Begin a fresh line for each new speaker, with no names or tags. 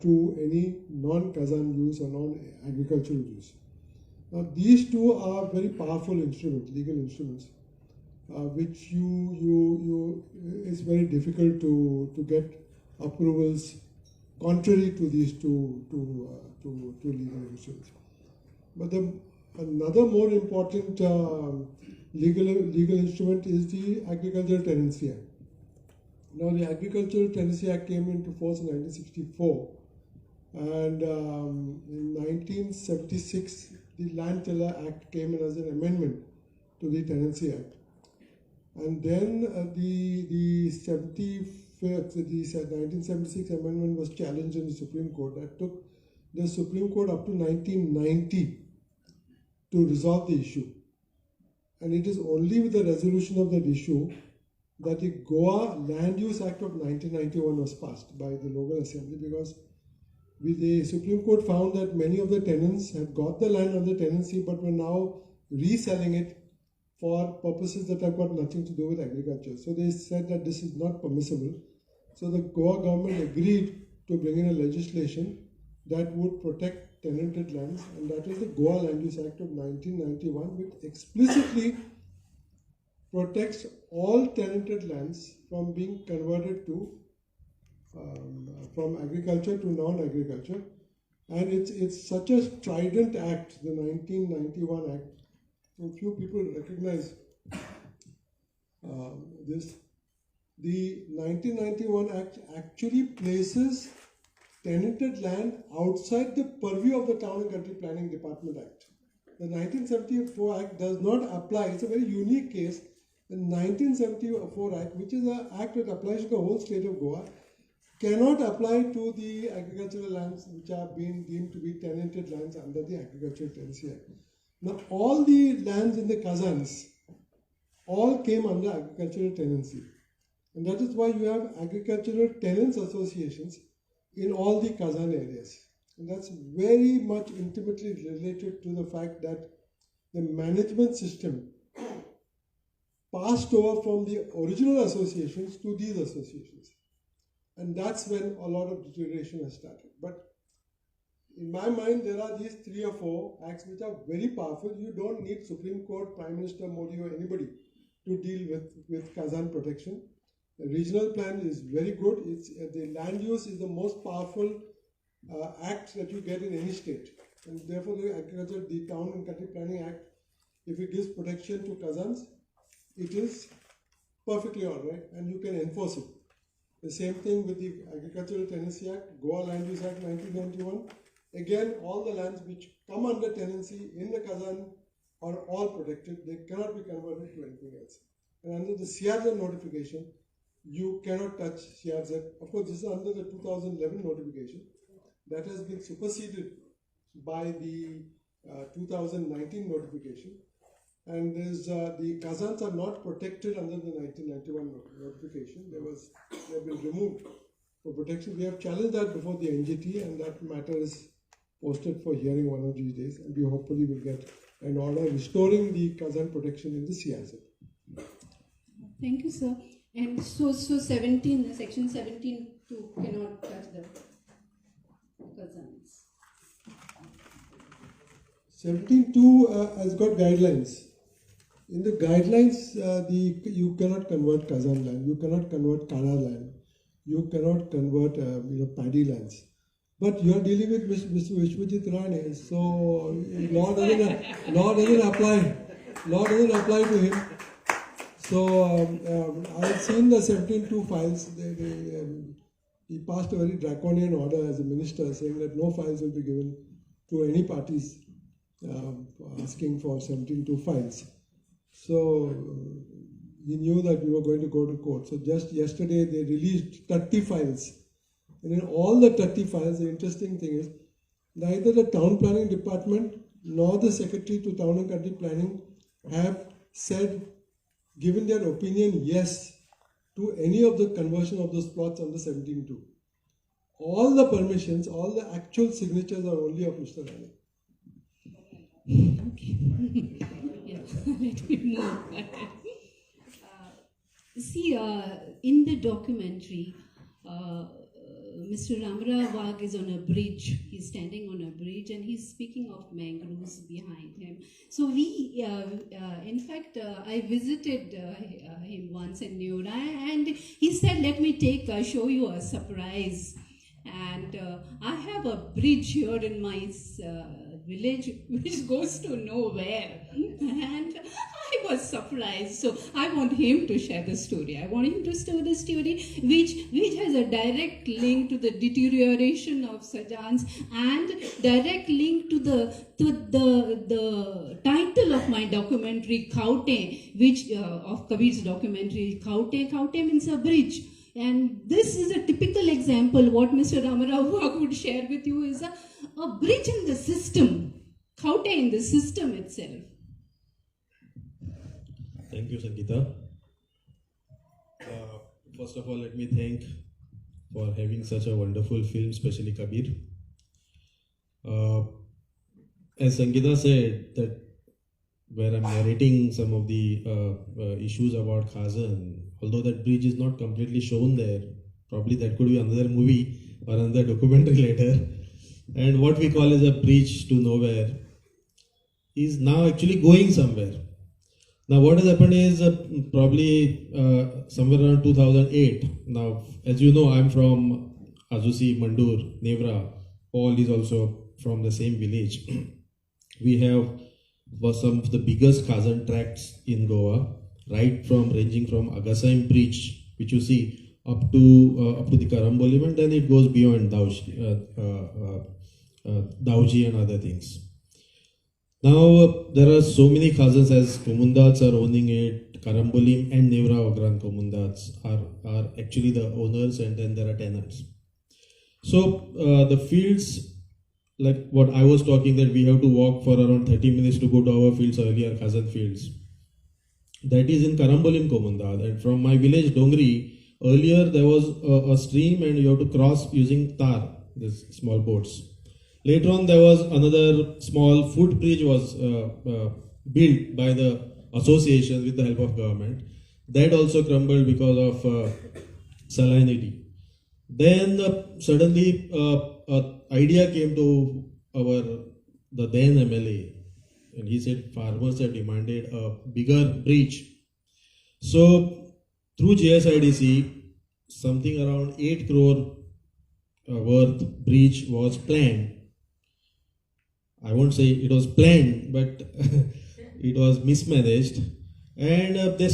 to any non-Khazan use or non-agricultural use. Now, these two are very powerful instruments, legal instruments, which it's very difficult to get approvals contrary to these two legal instruments. But another more important legal instrument is the Agricultural Tenancy Act. Now, the Agricultural Tenancy Act came into force in 1964, and in 1976, the Land Tiller Act came in as an amendment to the Tenancy Act. And then the 1976 amendment was challenged in the Supreme Court. That took the Supreme Court up to 1990 to resolve the issue. And it is only with the resolution of that issue that the Goa Land Use Act of 1991 was passed by the local assembly, because the Supreme Court found that many of the tenants had got the land under tenancy but were now reselling it for purposes that have got nothing to do with agriculture. So they said that this is not permissible. So the Goa government agreed to bring in a legislation that would protect tenanted lands, and that is the Goa Land Use Act of 1991, which explicitly protects all tenanted lands from being converted to from agriculture to non-agriculture. And it's such a strident act, the 1991 Act. So few people recognize this. The 1991 Act actually places tenanted land outside the purview of the Town and Country Planning Department Act. The 1974 Act does not apply. It's a very unique case. The 1974 Act, which is an act that applies to the whole state of Goa, cannot apply to the agricultural lands which are being deemed to be tenanted lands under the Agricultural Tenancy Act. Now, all the lands in the Khazans all came under agricultural tenancy. And that is why you have agricultural tenants associations in all the Khazan areas. And that's very much intimately related to the fact that the management system passed over from the original associations to these associations. And that's when a lot of deterioration has started. But in my mind, there are these 3 or 4 acts which are very powerful. You don't need Supreme Court, Prime Minister Modi or anybody to deal with Khazan protection. The regional plan is very good. The land use is the most powerful act that you get in any state. And therefore, the Town and Country Planning Act, if it gives protection to Khazans, it is perfectly all right, and you can enforce it. The same thing with the Agricultural Tenancy Act, Goa Land Use Act 1991. Again, all the lands which come under tenancy in the Khazan are all protected. They cannot be converted to anything else. And under the CRZ notification, you cannot touch CRZ. Of course, this is under the 2011 notification. That has been superseded by the 2019 notification. And the Khazans are not protected under the 1991 notification. They have been removed for protection. We have challenged that before the NGT, and that matter is posted for hearing one of these days. And we hopefully will get an order restoring the Khazan protection in the CRZ.
Thank you, sir. And so section 17(2) cannot touch the Khazans.
17(2) has got guidelines. In the guidelines, you cannot convert Khazan land, you cannot convert Kala land, you cannot convert paddy lands. But you are dealing with Vishwajit Rane, so law doesn't apply to him. So I have seen the 17(2) files. He passed a very draconian order as a minister, saying that no files will be given to any parties asking for 17(2) files. So he knew that we were going to go to court. So just yesterday they released 30 files. And in all the 30 files, the interesting thing is neither the Town Planning Department nor the Secretary to Town and Country Planning have given their opinion yes to any of the conversion of those plots under 17(2). All the permissions, all the actual signatures are only of Mr. Rane.
Okay. Let me move. See, in the documentary, Mr. Ramara Wag is on a bridge. He's standing on a bridge and he's speaking of mangroves behind him. So in fact, I visited him once in Neura, and he said, let me show you a surprise. And I have a bridge here in my village which goes to nowhere. And I was surprised. So I want him to share the story. I want him to share the story which has a direct link to the deterioration of Khazan's and direct link to the title of my documentary, Khaute, which of Kabir's documentary, Khaute. Khaute means a bridge. And this is a typical example. What Mr. Ramarao would share with you is a bridge in the system, Khaute in the system itself.
Thank you, Sangeeta. First of all, let me thank for having such a wonderful film, especially Kabir. As Sangeeta said, that where I'm narrating some of the issues about Khazan, although that bridge is not completely shown there, probably that could be another movie or another documentary later. And what we call as a bridge to nowhere is now actually going somewhere. Now what has happened is probably somewhere around 2008. Now, as you know, I'm from Azusi, Mandur, Nevra. Paul is also from the same village. We have some of the biggest Khazan tracts in Goa, right from ranging from Agasaim Bridge, which you see, up to the Karambolim, and then it goes beyond Dauji and other things. Now there are so many Khazans, as Komundats are owning it. Karambolim and Nevra Ogran Komundats are actually the owners, and then there are tenants. So the fields, like what I was talking, that we have to walk for around 30 minutes to go to our fields, earlier Khazan fields. That is in Karambolim Komunda. And from my village Dongri, earlier there was a stream and you have to cross using tar, these small boats. Later on there was another small footbridge was built by the association with the help of government. That also crumbled because of salinity. Then suddenly an idea came to the then MLA, and he said farmers have demanded a bigger bridge. So through JSIDC, something around 8 crore worth bridge was planned. I won't say it was planned, but it was mismanaged, and they